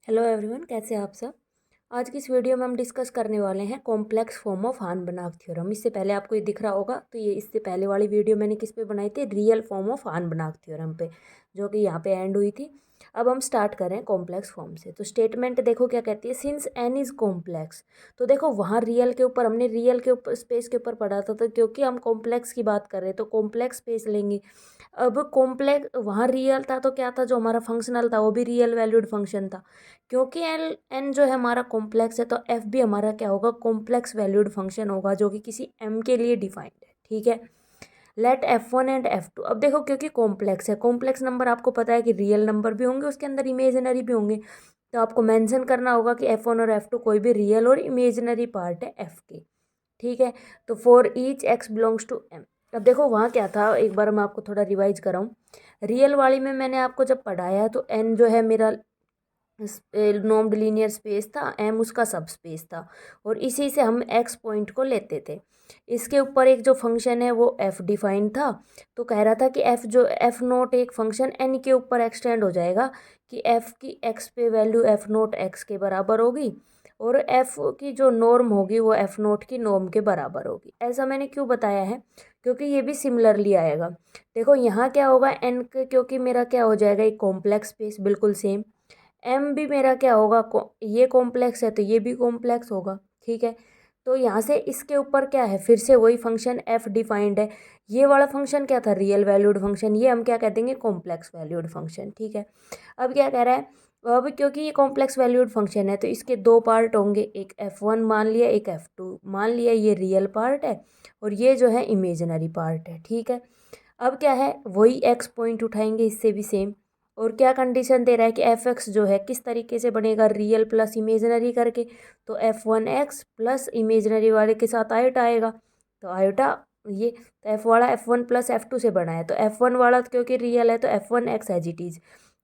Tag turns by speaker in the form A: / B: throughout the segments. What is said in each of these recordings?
A: Hello everyone, कैसे हैं आप सब। आज की इस वीडियो में हम डिस्कस करने वाले हैं कॉम्प्लेक्स फॉर्म ऑफ हार्न-बनाक थ्योरम। इससे पहले आपको ये दिख रहा होगा, तो ये इससे पहले वाली वीडियो मैंने किस पे बनाई थी, रियल फॉर्म ऑफ हार्न-बनाक थ्योरम पे, जो कि यहाँ पे एंड हुई थी। अब हम स्टार्ट करें कॉम्प्लेक्स फॉर्म से। तो स्टेटमेंट देखो क्या कहती है, सिंस एन इज कॉम्प्लेक्स। तो देखो वहाँ रियल के ऊपर, हमने रियल के ऊपर स्पेस के ऊपर पढ़ा था, तो क्योंकि हम कॉम्प्लेक्स की बात कर रहे हैं तो कॉम्प्लेक्स स्पेस लेंगे। अब कॉम्प्लेक्स वहाँ रियल था तो क्या था, जो हमारा फंक्शनल था वो भी रियल वैल्यूड फंक्शन था। क्योंकि एन जो है हमारा कॉम्प्लेक्स है, तो एफ भी हमारा क्या होगा, कॉम्प्लेक्स वैल्यूड फंक्शन होगा, जो कि किसी एम के लिए डिफाइंड है। ठीक है। Let F1 and F2। अब देखो, क्योंकि कॉम्प्लेक्स है, कॉम्प्लेक्स नंबर आपको पता है कि रियल नंबर भी होंगे, उसके अंदर इमेजिनरी भी होंगे। तो आपको मेंशन करना होगा कि F1 और F2 कोई भी रियल और इमेजिनरी पार्ट है F के। ठीक है। तो for each x belongs to m। अब देखो वहाँ क्या था, एक बार मैं आपको थोड़ा रिवाइज कराऊँ। रियल वाली में मैंने आपको जब पढ़ाया तो n जो है मेरा नॉर्म्ड लीनियर स्पेस था, m उसका सब स्पेस था, और इसी से हम x पॉइंट को लेते थे। इसके ऊपर एक जो फंक्शन है वो f डिफाइंड था। तो कह रहा था कि f नोट एक फंक्शन n के ऊपर एक्सटेंड हो जाएगा, कि f की x पे वैल्यू f नोट x के बराबर होगी, और f की जो नॉर्म होगी वो f नोट की नॉर्म के बराबर होगी। ऐसा मैंने क्यों बताया है, क्योंकि ये भी सिमिलरली आएगा। देखो यहाँ क्या होगा, n क्योंकि मेरा क्या हो जाएगा, एक कॉम्प्लेक्स स्पेस बिल्कुल सेम। एम भी मेरा क्या होगा, ये कॉम्प्लेक्स है तो ये भी कॉम्प्लेक्स होगा। ठीक है। तो यहाँ से इसके ऊपर क्या है, फिर से वही फंक्शन एफ डिफाइंड है। ये वाला फंक्शन क्या था, रियल वैल्यूड फंक्शन, ये हम क्या कह देंगे, कॉम्प्लेक्स वैल्यूड फंक्शन। ठीक है। अब क्या कह रहा है, अब क्योंकि ये कॉम्प्लेक्स वैल्यूड फंक्शन है तो इसके दो पार्ट होंगे, एक F1 मान लिया, एक F2 मान लिया, ये रियल पार्ट है और ये जो है इमेजिनरी पार्ट है। ठीक है। अब क्या है, वही x पॉइंट उठाएंगे, इससे भी सेम। और क्या कंडीशन दे रहा है कि एफ एक्स जो है किस तरीके से बनेगा, रियल प्लस इमेजनरी करके। तो F1x प्लस इमेजनरी वाले के साथ आयोटा आएगा, तो आयोटा ये तो एफ वाला F1 प्लस F2 से बना है, तो F1 वाला क्योंकि रियल है तो F1x एज इट इज,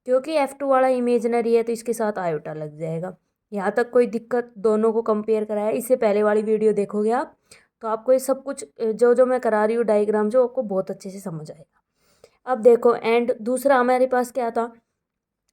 A: क्योंकि F2 वाला इमेजनरी है तो इसके साथ आयोटा लग जाएगा। यहाँ तक कोई दिक्कत, दोनों को कंपेयर कराया, इससे पहले वाली वीडियो देखोगे आप तो आपको ये सब कुछ जो जो मैं करा रही हूँ डायग्राम, जो आपको बहुत अच्छे से समझ आएगा। अब देखो, एंड दूसरा हमारे पास क्या था,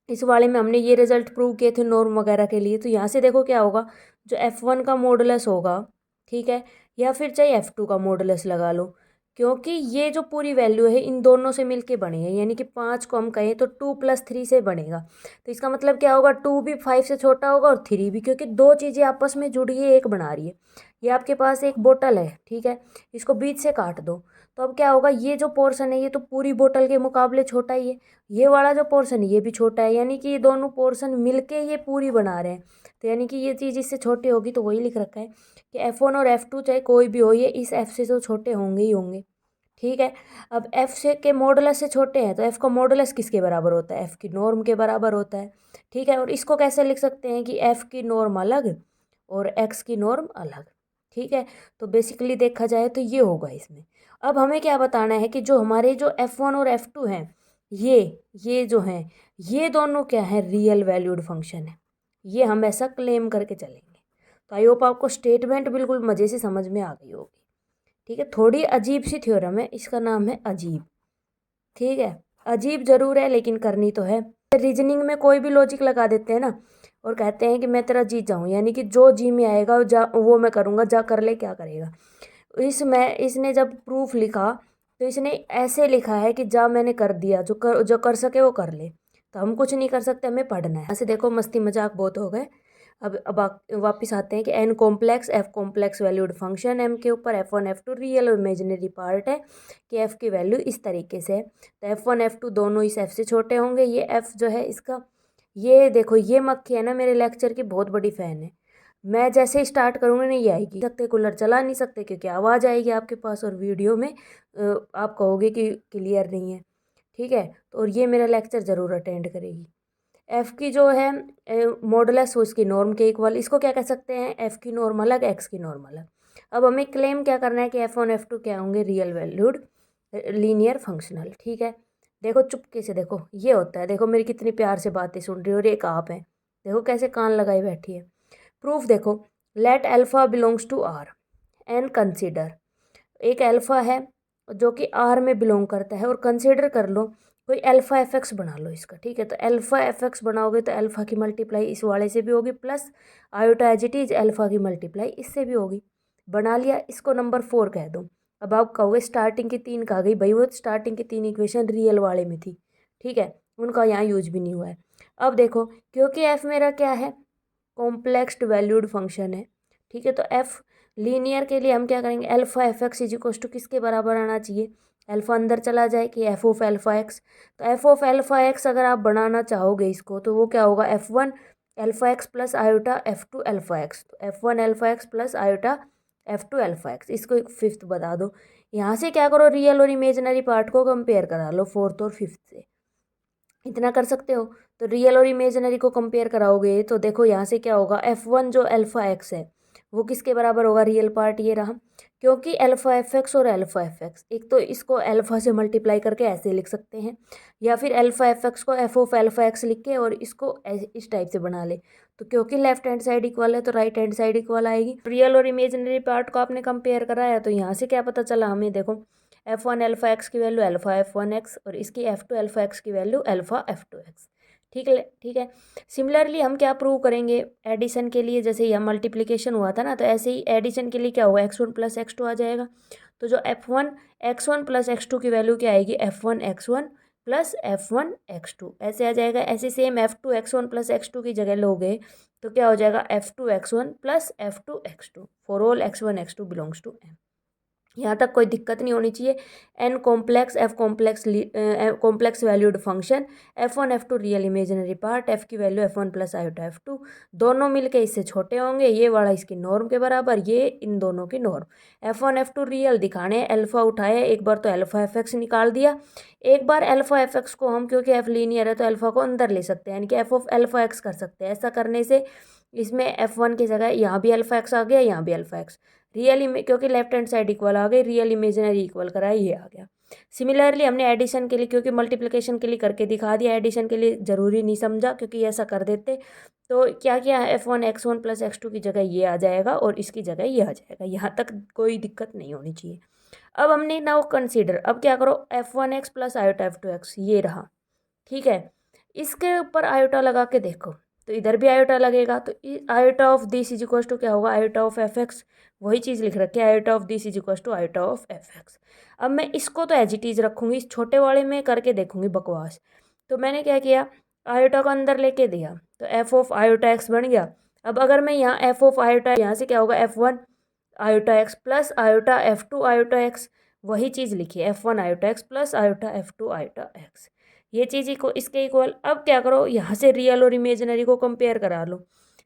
A: इस वाले में हमने ये रिजल्ट प्रूव किए थे नॉर्म वगैरह के लिए। तो यहाँ से देखो क्या होगा, जो F1 का मॉडुलस होगा, ठीक है, या फिर चाहे F2 का मॉडुलस लगा लो, क्योंकि ये जो पूरी वैल्यू है इन दोनों से मिलके बनी है, यानी कि 5 को हम कहें तो 2 + 3 से बनेगा। तो इसका मतलब क्या होगा, 2 भी 5 से छोटा होगा और 3 भी, क्योंकि दो चीज़ें आपस में जुड़ी है, एक बना रही है। ये आपके पास एक बोतल है, ठीक है, इसको बीच से काट दो, तो अब क्या होगा, ये जो पोर्शन है ये तो पूरी बोतल के मुकाबले छोटा ही है, ये वाला जो पोर्शन है ये भी छोटा है, यानी कि ये दोनों पोर्शन मिलके ये पूरी बना रहे हैं। तो यानी कि ये चीज़ इससे छोटी होगी, तो वही लिख रखा है कि F1 और F2 चाहे कोई भी हो, ये इस F से तो छोटे होंगे ही होंगे। ठीक है। अब F से के मॉडुलस से छोटे हैं तो F का मॉडुलस किसके बराबर होता है, F की नॉर्म के बराबर होता है। ठीक है। और इसको कैसे लिख सकते हैं कि F की नॉर्म अलग और X की नॉर्म अलग। ठीक है। तो बेसिकली देखा जाए तो ये होगा इसमें। अब हमें क्या बताना है कि जो हमारे जो F1 और F2 हैं, ये जो हैं, ये दोनों क्या है, रियल वैल्यूड फंक्शन है। ये हम ऐसा क्लेम करके चलेंगे। तो आई होप आपको स्टेटमेंट बिल्कुल मज़े से समझ में आ गई होगी। ठीक है। थोड़ी अजीब सी थ्योरम है, इसका नाम है अजीब। ठीक है। अजीब जरूर है लेकिन करनी तो है। रीजनिंग में कोई भी लॉजिक लगा देते हैं ना, और कहते हैं कि मैं तेरा जीत जाऊँ, यानी कि जो जी में आएगा जा वो मैं करूँगा, जा कर ले, क्या करेगा। इसने जब प्रूफ लिखा तो इसने ऐसे लिखा है कि जा मैंने कर दिया, जो कर सके वो कर ले। तो हम कुछ नहीं कर सकते, हमें पढ़ना है। ऐसे देखो, मस्ती मजाक बहुत हो गए। अब वापिस आते हैं कि an complex F complex valued function M के ऊपर F1 F2 रियल और इमेजिनरी पार्ट है, कि एफ की वैल्यू इस तरीके से है। तो F1 F2 दोनों इस एफ से छोटे होंगे। ये एफ जो है इसका, ये देखो, ये मक्खी है ना, मेरे लेक्चर की बहुत बड़ी फ़ैन है। मैं जैसे ही स्टार्ट करूँगी ना ये आएगी, सकते कूलर चला नहीं सकते क्योंकि आवाज़ आएगी आपके पास, और वीडियो में आप कहोगे कि क्लियर नहीं है। ठीक है। तो और ये मेरा लेक्चर ज़रूर अटेंड करेगी। एफ़ की जो है मॉडुलस उसकी नॉर्म के इक्वल, इसको क्या कह सकते हैं, एफ़ की नॉर्म अलग, एक्स की नॉर्म अलग। अब हमें क्लेम क्या करना है कि F1 F2 क्या होंगे, रियल वैल्यूड लीनियर फंक्शनल। ठीक है। देखो चुपके से देखो, ये होता है, देखो मेरी कितनी प्यार से बातें सुन रही हो, और एक आप है, देखो कैसे कान लगाई बैठी है। प्रूफ देखो, let alpha belongs to R and consider, एक अल्फा है जो कि आर में बिलोंग करता है, और कंसीडर कर लो कोई अल्फ़ा एफ एक्स बना लो इसका, ठीक है। तो अल्फ़ा एफ एक्स बनाओगे तो अल्फ़ा की मल्टीप्लाई इस वाले से भी होगी, plus iota as it is alpha की मल्टीप्लाई इससे भी होगी। बना लिया, इसको नंबर 4 कह दो। अब आप कहोगे स्टार्टिंग की 3 कहा गई, भाई वो स्टार्टिंग की 3 इक्वेशन रियल वाले में थी, ठीक है, उनका यहाँ यूज भी नहीं हुआ है। अब देखो, क्योंकि एफ मेरा क्या है, कॉम्प्लेक्स वैल्यूड फंक्शन है, ठीक है। तो एफ लीनियर के लिए हम क्या करेंगे, alpha f x is equal to किसके बराबर आना चाहिए, अल्फ़ा अंदर चला जाए कि एफ ऑफ अल्फ़ा एक्स। तो एफ ऑफ अल्फ़ा एक्स अगर आप बनाना चाहोगे इसको तो वो क्या होगा, F one alpha x plus iota F two alpha x. तो f one alpha x plus iota F two alpha x, इसको एक फिफ्थ बता दो। यहाँ से क्या करो, रियल और इमेजनरी पार्ट को कंपेयर करा लो फोर्थ और फिफ्थ से, इतना कर सकते हो। तो रियल और इमेजिनरी को कंपेयर कराओगे तो देखो यहाँ से क्या होगा, एफ वन जो अल्फ़ा एक्स है वो किसके बराबर होगा, रियल पार्ट ये रहा। क्योंकि अल्फ़ा एफ एक्स और अल्फ़ा एफ एक्स, एक तो इसको अल्फ़ा से मल्टीप्लाई करके ऐसे लिख सकते हैं, या फिर अल्फ़ा एफ एक्स को एफ ऑफ अल्फ़ा एक्स लिख के और इसको इस टाइप से बना ले। तो क्योंकि लेफ्ट हैंड साइड इक्वल है तो राइट हैंड साइड इक्वल आएगी। रियल और इमेजिनरी पार्ट को आपने कंपेयर कराया तो यहाँ से क्या पता चला हमें, देखो एफ वन अल्फ़ा एक्स की value alpha F one x और इसकी एफ टू अल्फ़ा एक्स की value alpha F two x, ठीक है, ठीक है। सिमिलरली हम क्या प्रूव करेंगे, एडिशन के लिए जैसे यह मल्टीप्लिकेशन हुआ था ना, तो ऐसे ही एडिशन के लिए क्या होगा, x one plus x two आ जाएगा। तो जो f one x one plus x two की वैल्यू क्या आएगी, f one x one plus f one x two ऐसे आ जाएगा। ऐसे same f two x one plus x two की जगह लोगे तो क्या हो जाएगा, f two x one plus f two x two for all x one x two belongs to M. यहाँ तक कोई दिक्कत नहीं होनी चाहिए। An complex F complex valued function, f one f two real imaginary part, f की value f one plus iota F two, दोनों मिलके इससे छोटे होंगे, ये वाला इसकी नॉर्म के बराबर, ये इन दोनों की norm. F one f two real दिखाने अल्फा उठाए, एक बार तो अल्फा एफ एक्स निकाल दिया, एक बार अल्फा एफ एक्स को हम क्योंकि एफ लीनियर है तो अल्फा को अंदर ले सकते हैं, यानी कि एफ ऑफ अल्फा एक्स कर सकते हैं। ऐसा करने से इसमें एफ वन की जगह यहाँ भी अल्फा एक्स आ गया, यहाँ भी अल्फा एक्स, रियल क्योंकि लेफ्ट हैंड साइड इक्वल आ गई, रियल इमेजिनरी इक्वल कराया, ये आ गया। सिमिलरली हमने एडिशन के लिए, क्योंकि मल्टीप्लिकेशन के लिए करके दिखा दिया, एडिशन के लिए ज़रूरी नहीं समझा क्योंकि ऐसा कर देते तो क्या किया, F one x one plus x two की जगह ये आ जाएगा और इसकी जगह ये आ जाएगा, यहाँ तक कोई दिक्कत नहीं होनी चाहिए। अब हमने नाउ कंसीडर, अब क्या करो, F one X plus iota F two x ये रहा, ठीक है। इसके ऊपर आयोटा लगा के देखो तो इधर भी आयोटा लगेगा, तो iota of this is equal to क्या होगा, आयोटा ऑफ एफ एक्स, वही चीज़ लिख रखी है, iota of this is equal to iota of F X. अब मैं इसको तो एज इट इज रखूँगी, इस छोटे वाले में करके देखूँगी बकवास। तो मैंने क्या किया, आयोटा को अंदर लेके दिया तो एफ ऑफ आयोटा एक्स बन गया। अब अगर मैं यहाँ एफ ऑफ आयोटा, यहाँ से क्या होगा, F one iota x plus iota F two iota x, वही चीज़ लिखी है, F one iota x plus iota F two iota x, ये चीज़ को इसके इक्वल। अब क्या करो, यहाँ से रियल और इमेजिनरी को कंपेयर करा लो।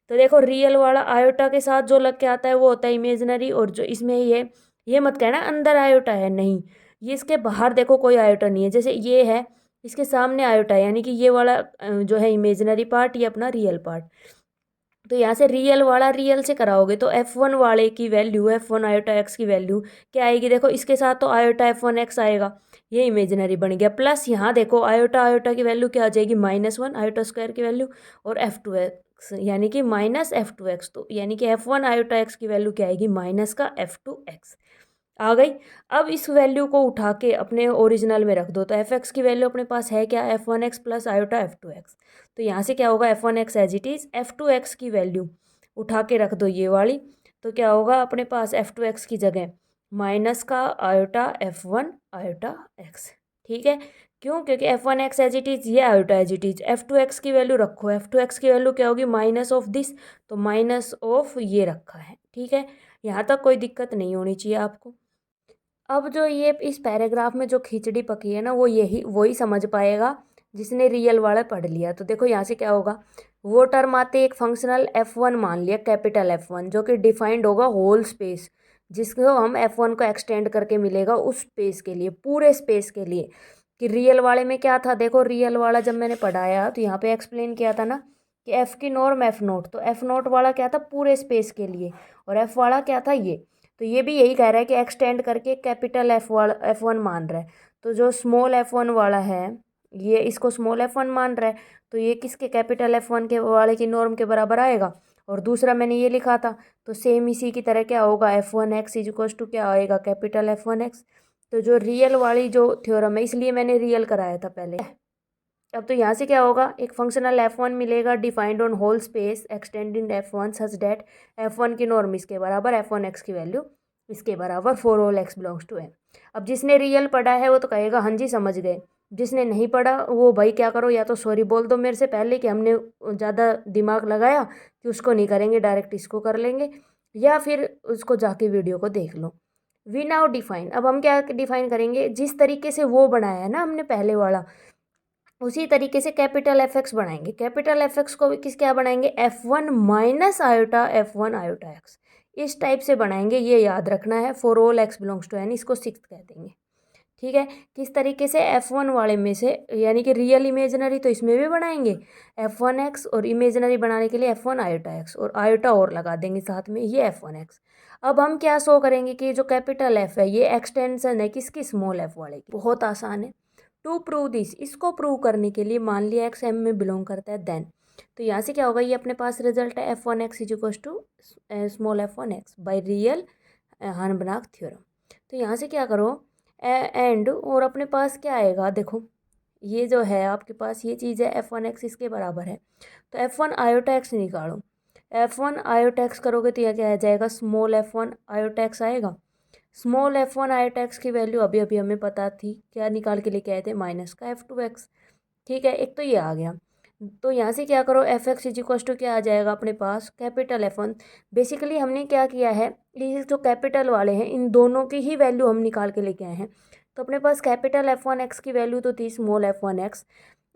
A: तो देखो रियल वाला आयोटा के साथ जो लग के आता है वो होता है इमेजिनरी, और जो इसमें ये मत कहना अंदर आयोटा है, नहीं, ये इसके बाहर देखो कोई आयोटा नहीं है, जैसे ये है इसके सामने आयोटा है, यानी कि ये वाला जो है इमेजिनरी पार्ट, ये अपना रियल पार्ट। तो यहाँ से रियल वाला रियल से कराओगे तो एफ वन वाले की value, f one iota x की वैल्यू क्या आएगी, देखो इसके साथ तो आयोटा एफ वन एक्स आएगा, ये इमेजिनरी बन गया, प्लस यहाँ देखो आयोटा आयोटा की वैल्यू क्या आ जाएगी, माइनस वन आयोटा स्क्वायर की वैल्यू, और एफ टू एक्स यानी कि माइनस एफ टू एक्स, तो यानी कि एफ वन आयोटा एक्स की वैल्यू क्या आएगी, माइनस का एफ टू एक्स आ गई। अब इस वैल्यू को उठा के अपने ओरिजिनल में रख दो, तो एफ एक्स की वैल्यू अपने पास है क्या, F one X plus iota F two X. तो यहाँ से क्या होगा, F one X as it is, F two X की वैल्यू उठा के रख दो ये वाली, तो क्या होगा अपने पास एफ टू एक्स की जगह माइनस का iota F one iota X, ठीक है। क्यों, क्योंकि F one X as it is, ये iota as it is, F two X की वैल्यू रखो, एफ टू एक्स की वैल्यू क्या होगी, माइनस ऑफ दिस, तो माइनस ऑफ ये रखा है, ठीक है। यहाँ तक कोई दिक्कत नहीं होनी चाहिए आपको। अब जो ये इस पैराग्राफ में जो खिचड़ी पकी है ना, वो यही वही समझ पाएगा जिसने रियल वाला पढ़ लिया। तो देखो यहाँ से क्या होगा, वो टर्म आते एक फंक्शनल एफ वन मान लिया, कैपिटल एफ वन, जो कि डिफाइंड होगा होल स्पेस, जिसको हम एफ वन को एक्सटेंड करके मिलेगा उस स्पेस के लिए, पूरे स्पेस के लिए। कि रियल वाले में क्या था, देखो रियल वाला जब मैंने पढ़ाया तो यहाँ पे एक्सप्लेन किया था ना कि एफ की नॉर्म एफ नोट, तो एफ नोट वाला क्या था, पूरे स्पेस के लिए, और एफ वाला क्या था, ये। तो ये भी यही कह रहा है कि एक्सटेंड करके कैपिटल एफ वाला एफ वन मान रहा है, तो जो स्मॉल एफ वन वाला है ये इसको स्मॉल एफ वन मान रहा है, तो ये किसके, कैपिटल एफ वन के वाले की नॉर्म के बराबर आएगा। और दूसरा मैंने ये लिखा था, तो सेम इसी की तरह क्या होगा, F one X is equal to क्या आएगा, कैपिटल एफ वन एक्स। तो जो रियल वाली जो थ्योरम है, इसलिए मैंने रियल कराया था पहले। अब तो यहाँ से क्या होगा, एक फंक्शनल F1 मिलेगा defined on whole space extending F1 such that F1 की नॉर्म इसके बराबर, F1x की वैल्यू इसके बराबर for all x belongs to m। अब जिसने रियल पढ़ा है वो तो कहेगा हाँ जी समझ गए, जिसने नहीं पढ़ा वो भाई क्या करो, या तो सॉरी बोल दो मेरे से पहले कि हमने ज़्यादा दिमाग लगाया कि उसको नहीं करेंगे, डायरेक्ट इसको कर लेंगे, या फिर उसको जाके वीडियो को देख लो। वी नाउ डिफाइन, अब हम क्या डिफाइन करेंगे, जिस तरीके से वो बनाया है ना हमने पहले वाला, उसी तरीके से कैपिटल F(x) बनाएंगे। कैपिटल F(x) को किस क्या बनाएंगे, F1 minus iota F1 iota x, इस टाइप से बनाएंगे, ये याद रखना है। For all x belongs to n, इसको सिक्स्थ कह देंगे। ठीक है, किस तरीके से, F1 वाले में से, यानी कि रियल इमेजनरी तो इसमें भी बनाएंगे F1x, और इमेजनरी बनाने के लिए F1 आयोटा x, और आयोटा और लगा देंगे साथ में, ये F1x। अब हम क्या शो करेंगे कि जो कैपिटल F है ये एक्सटेंशन है किसकी, स्मॉल f वाले की। बहुत आसान है। टू प्रूव दिस, इसको प्रूव करने के लिए मान लिया x m में बिलोंग करता है, देन तो यहाँ से क्या होगा, ये अपने पास रिजल्ट है F1x is equal to small f1x by real Hahn Banach theorem. तो यहाँ से क्या करो, एंड, और अपने पास क्या आएगा, देखो ये जो है आपके पास ये चीज़ है F1x इसके बराबर है, तो F1 आयोटा x निकालो। F1 आयोटा x करोगे तो यह क्या आ जाएगा, स्मॉल F1 आयोटा x आएगा। स्मॉल F1 आयोटा x की वैल्यू अभी अभी हमें पता थी, क्या निकाल के लेके आए थे, माइनस का F2x। ठीक है, एक तो ये आ गया। तो यहाँ से क्या करो, F(x) इज इक्वल टू क्या आ जाएगा अपने पास, कैपिटल F1। बेसिकली हमने क्या किया है, ये जो कैपिटल वाले हैं इन दोनों की ही वैल्यू हम निकाल के लेके आए हैं। तो अपने पास कैपिटल F1x की वैल्यू तो थी स्मॉल F1x,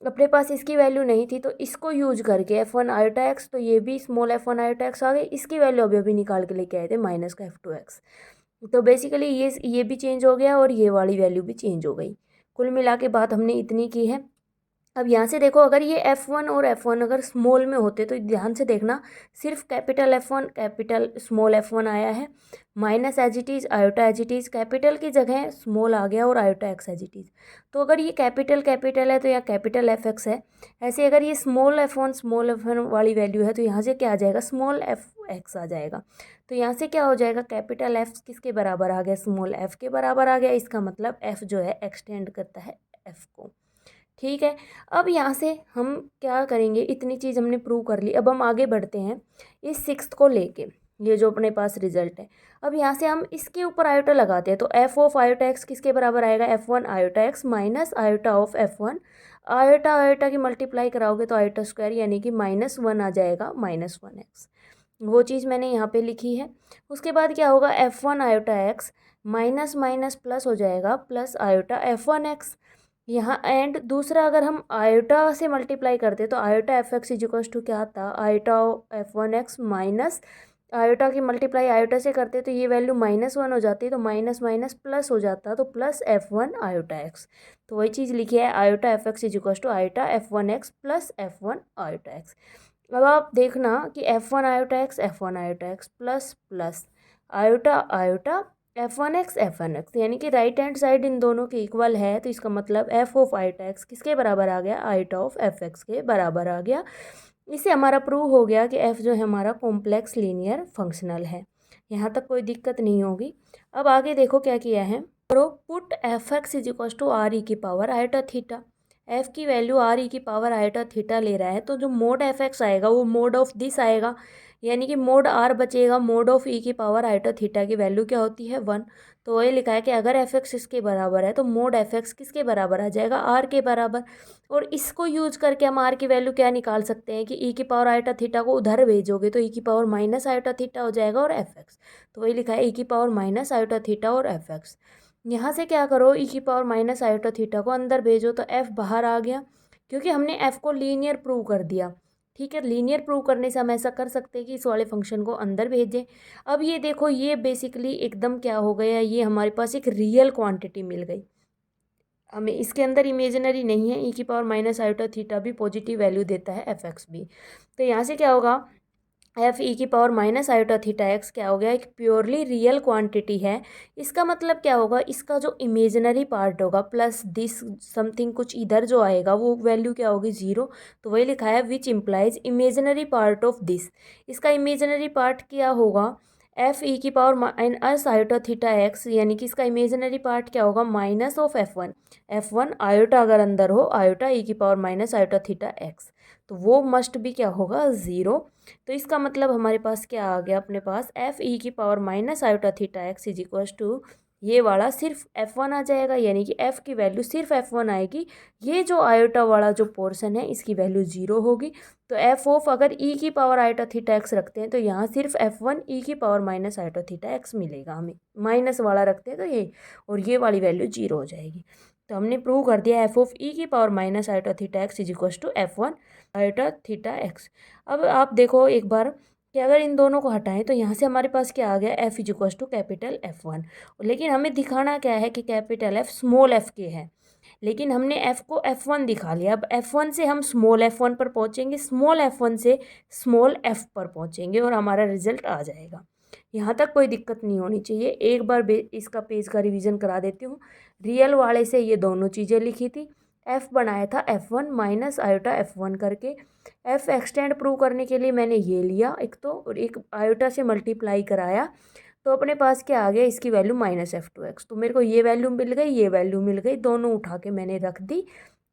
A: अपने पास इसकी वैल्यू नहीं थी, तो इसको यूज करके F1 आयोटा x, तो ये भी स्मॉल F1 आयोटा x आ गई, इसकी वैल्यू अभी अभी निकाल के लेके आए थे, माइनस का F2x। तो बेसिकली ये भी चेंज हो गया और ये वाली वैल्यू भी चेंज हो गई। कुल मिला के बात हमने इतनी की है। अब यहाँ से देखो, अगर ये F1 और F1 अगर स्मॉल में होते तो ध्यान से देखना, सिर्फ capital F1 capital small F1 आया है, minus as it is iota as it is, capital की जगह स्मॉल आ गया और iota x as it is. तो अगर ये कैपिटल कैपिटल है तो यहाँ कैपिटल F(x) है, ऐसे अगर ये स्मॉल F1 वाली वैल्यू है तो यहाँ से क्या आ जाएगा, स्मॉल F(x) आ जाएगा। तो यहाँ से क्या हो जाएगा, कैपिटल F किसके बराबर आ गया, स्मॉल f के बराबर आ गया। इसका मतलब f जो है एक्सटेंड करता है f को। ठीक है, अब यहाँ से हम क्या करेंगे, इतनी चीज़ हमने प्रूव कर ली। अब हम आगे बढ़ते हैं इस सिक्स्थ को लेके, ये जो अपने पास रिजल्ट है। अब यहाँ से हम इसके ऊपर आयोटा लगाते हैं, तो f ऑफ आयोटा x किसके बराबर आएगा, F1 iota x minus iota of F1, iota iota की मल्टीप्लाई कराओगे तो आयोटा स्क्वायर यानी कि -1 आ जाएगा, -1x। वो चीज़ मैंने यहाँ पे लिखी है। उसके बाद क्या होगा, F1 iota x minus minus plus हो जाएगा, प्लस आयोटा F1x यहाँ। एंड दूसरा, अगर हम आयोटा से मल्टीप्लाई करते तो iota F(x) is equal to क्या था, आयोटा F1x माइनस आयोटा की मल्टीप्लाई आयोटा से करते तो ये वैल्यू -1 हो जाती है, तो माइनस माइनस प्लस हो जाता, तो प्लस F1 आयोटा x। तो वही चीज़ लिखी है, iota F(x) is equal to iota F1x plus F1 iota x। अब आप देखना कि F1 iota x plus plus iota iota F1x यानी कि राइट हैंड साइड इन दोनों के इक्वल है, तो इसका मतलब f ऑफ आयोटा x किसके बराबर आ गया, आयोटा ऑफ F(x) के बराबर आ गया। इससे हमारा प्रूव हो गया कि f जो है हमारा कॉम्प्लेक्स लीनियर फंक्शनल है। यहाँ तक कोई दिक्कत नहीं होगी। अब आगे देखो क्या किया है, put F(x) is equal to r e की पावर आयोटा थीटा। f की वैल्यू आर ई की पावर आयोटा थीटा ले रहा है, तो जो मोड F(x) आएगा वो मोड ऑफ दिस आएगा, यानी कि मोड आर बचेगा, मोड ऑफ ई की पावर आयोटा थीटा की वैल्यू क्या होती है 1। तो वही लिखा है कि अगर F(x) इसके बराबर है तो मोड F(x) किसके बराबर आ जाएगा, आर के बराबर। और इसको यूज करके हम आर की वैल्यू क्या निकाल सकते हैं कि ई की पावर आयोटा थीटा को उधर भेजोगे तो ई की पावर माइनस आयोटा थीटा हो जाएगा और F(x). तो वही लिखा है ई की पावर माइनस आयोटा थीटा और F(x). यहाँ से क्या करो, ई की पावर माइनस आयोटा थीटा को अंदर भेजो तो f बाहर आ गया, क्योंकि हमने f को लीनियर प्रूव कर दिया। ठीक है, लीनियर प्रूव करने से हम ऐसा कर सकते हैं कि इस वाले फंक्शन को अंदर भेजें। अब ये देखो, ये बेसिकली एकदम क्या हो गया, ये हमारे पास एक रियल क्वांटिटी मिल गई हमें, इसके अंदर इमेजिनरी नहीं है। ई की पावर माइनस आयोटा थीटा भी पॉजिटिव वैल्यू देता है, F(x) भी। तो यहाँ से क्या होगा, एफ ई की power minus iota theta x क्या हो गया, एक प्योरली रियल क्वांटिटी है। इसका मतलब क्या होगा, इसका जो इमेजिनरी पार्ट होगा प्लस दिस समथिंग कुछ इधर जो आएगा वो वैल्यू क्या होगी, 0। तो वही लिखा है which implies imaginary part of this. इसका इमेजिनरी पार्ट क्या होगा, एफ ई की power minus iota theta x, यानी कि इसका इमेजिनरी पार्ट क्या होगा, minus of F one iota अगर अंदर हो, आयोटा ई की power minus iota theta x, तो वो मस्ट भी क्या होगा, ज़ीरो। तो इसका मतलब हमारे पास क्या आ गया, अपने पास एफ ई की power minus iota theta x is equal to ये वाला सिर्फ F1 आ जाएगा, यानी कि F की वैल्यू सिर्फ F1 आएगी। ये जो आयोटा वाला जो पोर्शन है इसकी वैल्यू ज़ीरो होगी। तो एफ ऑफ अगर ई की पावर आयोटा थीटा एक्स रखते हैं तो यहाँ सिर्फ F1 ई की power minus iota theta x मिलेगा हमें, माइनस वाला रखते हैं तो ये, और ये वाली वैल्यू जीरो हो जाएगी। तो हमने प्रूव कर दिया एफ ऑफ ई की power minus iota theta x is equal to F1 iota theta x. अब आप देखो एक बार कि अगर इन दोनों को हटाएं तो यहाँ से हमारे पास क्या आ गया, f is equal to capital F1। लेकिन हमें दिखाना क्या है कि कैपिटल एफ स्मॉल एफ के है, लेकिन हमने एफ को F1 दिखा लिया। अब F1 से हम स्मॉल F1 पर पहुँचेंगे, स्मॉल F1 से स्मॉल F पर पहुँचेंगे और हमारा रिजल्ट आ जाएगा। यहाँ तक कोई दिक्कत नहीं होनी चाहिए। एक बार इसका पेज का रिवीजन करा देती हूँ। रियल वाले से ये दोनों चीज़ें लिखी थी, F बनाया था F1 माइनस आयोटा F1 करके। F एक्सटेंड प्रूव करने के लिए मैंने ये लिया एक तो, और एक आयोटा से मल्टीप्लाई कराया, तो अपने पास क्या आ गया, इसकी वैल्यू माइनस F2x। तो मेरे को ये वैल्यू मिल गई, ये वैल्यू मिल गई, दोनों उठा के मैंने रख दी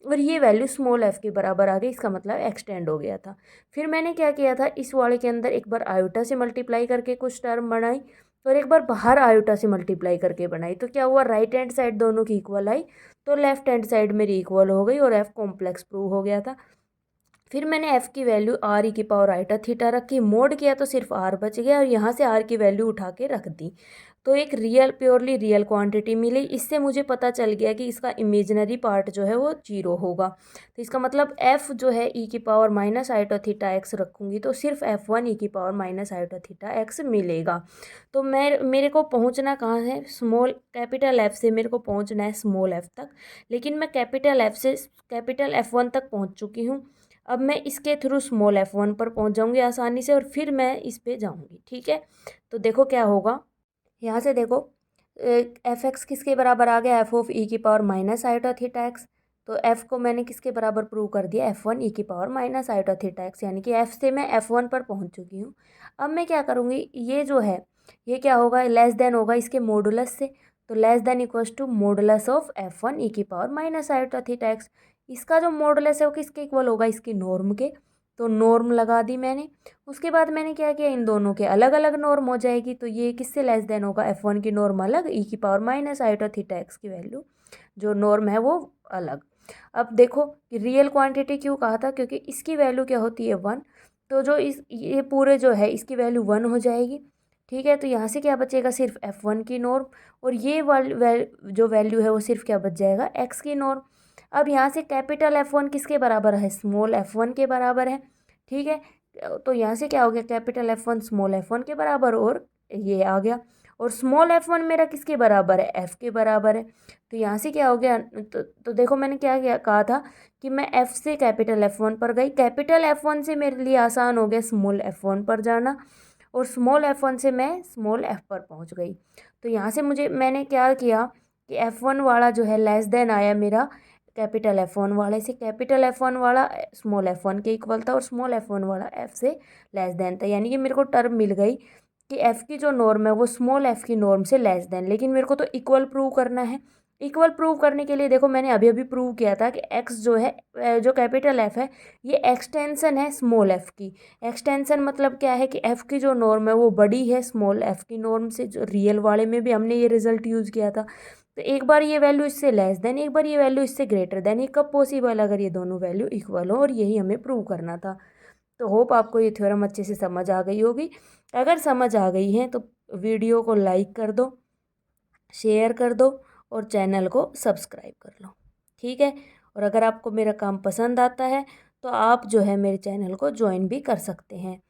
A: और ये वैल्यू स्मॉल f के बराबर आ गई। इसका मतलब एक्सटेंड हो गया था। फिर मैंने क्या किया था, इस वाले के अंदर एक बार आयोटा से मल्टीप्लाई करके कुछ टर्म बनाई और एक बार बाहर आयोटा से मल्टीप्लाई करके बनाई। तो क्या हुआ, राइट हैंड साइड दोनों की इक्वल आई, तो लेफ्ट हैंड साइड मेरी इक्वल हो गई और f कॉम्प्लेक्स प्रूव हो गया था। फिर मैंने f की वैल्यू r ई की पावर आयोटा थीटा रखी, मोड किया तो सिर्फ r बच गया और यहाँ से r की वैल्यू उठा के रख दी, तो एक रियल प्योरली रियल क्वांटिटी मिली। इससे मुझे पता चल गया कि इसका इमेजिनरी पार्ट जो है वो जीरो होगा। तो इसका मतलब f जो है e की power minus iota theta x रखूँगी तो सिर्फ F1 e की power minus iota theta x मिलेगा। तो मेरे को पहुँचना कहाँ है, स्मॉल कैपिटल F से मेरे को पहुँचना है स्मॉल f तक, लेकिन मैं कैपिटल F से कैपिटल F1 तक पहुँच चुकी हूँ। अब मैं इसके थ्रू स्मॉल F1 पर पहुंच जाऊंगी आसानी से और फिर मैं इस पे जाऊंगी। ठीक है, तो देखो क्या होगा, यहाँ से देखो एफ एक्स किसके बराबर आ गया, एफ ऑफ ई की power minus iota theta x. तो एफ को मैंने किसके बराबर प्रूव कर दिया, F1 ई की power minus iota theta x, यानी कि एफ से मैं F1 पर पहुँच चुकी हूँ। अब मैं क्या करूँगी, ये जो है ये क्या होगा, लेस देन होगा इसके मॉडुलस से, तो less than equals to modulus of F1 e की power minus iota theta x. इसका जो मॉडुलस है वो किसके इक्वल होगा, इसकी नॉर्म के, तो नॉर्म लगा दी मैंने। उसके बाद मैंने क्या किया, इन दोनों के अलग अलग नॉर्म हो जाएगी, तो ये किससे लेस देन होगा, F1 की नॉर्म अलग, ई की power minus iota theta x की वैल्यू जो नॉर्म है वो अलग। अब देखो कि रियल क्वांटिटी क्यों कहा था, क्योंकि इसकी वैल्यू क्या होती है 1, तो जो ये पूरे जो है इसकी वैल्यू 1 हो जाएगी। ठीक है, तो यहाँ से क्या बचेगा, सिर्फ F1 की नॉर्म, और ये जो वैल्यू है वो सिर्फ क्या बच जाएगा, एक्स की नॉर्म। अब यहाँ से कैपिटल F1 किसके बराबर है, स्मॉल F1 के बराबर है। ठीक है, तो यहाँ से क्या हो गया, कैपिटल F1 स्मॉल F1 के बराबर, और ये आ गया, और स्मॉल F1 मेरा किसके बराबर है, F के बराबर है। तो यहाँ से क्या हो गया, तो देखो मैंने क्या कहा था कि मैं F से कैपिटल F1 पर गई, कैपिटल F1 से मेरे लिए आसान हो गया स्मॉल F1 पर जाना, और स्मॉल F1 से मैं स्मॉल F पर पहुँच गई। तो यहाँ से मैंने क्या किया कि F1 वाला जो है लेस देन आया मेरा कैपिटल F1 वाले से, कैपिटल F1 वाला स्मॉल F1 के इक्वल था और स्मॉल F1 वाला F से लेस देन था, यानी कि मेरे को टर्म मिल गई कि F की जो नॉर्म है वो स्मॉल f की नॉर्म से लेस देन। लेकिन मेरे को तो इक्वल प्रूव करना है। इक्वल प्रूव करने के लिए देखो मैंने अभी प्रूव किया था कि x जो है, जो कैपिटल F है, ये एक्सटेंसन है स्मॉल f की। एक्सटेंसन मतलब क्या है कि f की जो नॉर्म है वो बड़ी है स्मॉल f की नॉर्म से, जो रियल वाले में भी हमने ये रिजल्ट यूज़ किया था। तो एक बार ये वैल्यू इससे लेस देन, एक बार ये वैल्यू इससे ग्रेटर देन, ये कब पॉसिबल, अगर ये दोनों वैल्यू इक्वल हो, और यही हमें प्रूव करना था। तो होप आपको ये थ्योरम अच्छे से समझ आ गई होगी। अगर समझ आ गई है तो वीडियो को लाइक कर दो, शेयर कर दो और चैनल को सब्सक्राइब कर लो। ठीक है, और अगर आपको मेरा काम पसंद आता है तो आप जो है मेरे चैनल को ज्वाइन भी कर सकते हैं।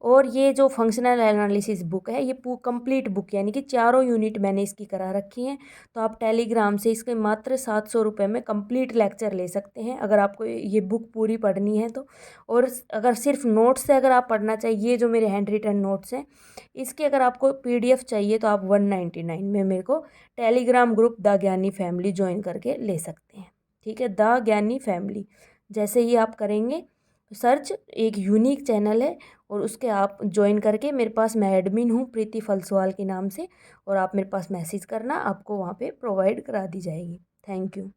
A: और ये जो फंक्शनल एनालिसिस बुक है, ये कंप्लीट बुक, यानी कि चारों यूनिट मैंने इसकी करा रखी हैं। तो आप टेलीग्राम से इसके मात्र 700 रुपये में कंप्लीट लेक्चर ले सकते हैं अगर आपको ये बुक पूरी पढ़नी है तो। और अगर सिर्फ नोट्स से अगर आप पढ़ना चाहिए, ये जो मेरे हैंड रिटन नोट्स हैं, इसके अगर आपको PDF चाहिए तो आप 199 में मेरे को टेलीग्राम ग्रुप द ज्ञानी फैमिली ज्वाइन करके ले सकते हैं। ठीक है, द ज्ञानी फैमिली जैसे ही आप करेंगे सर्च एक यूनिक चैनल है और उसके आप ज्वाइन करके, मेरे पास मैं एडमिन हूँ प्रीति फलसवाल के नाम से, और आप मेरे पास मैसेज करना, आपको वहाँ पे प्रोवाइड करा दी जाएगी। Thank you.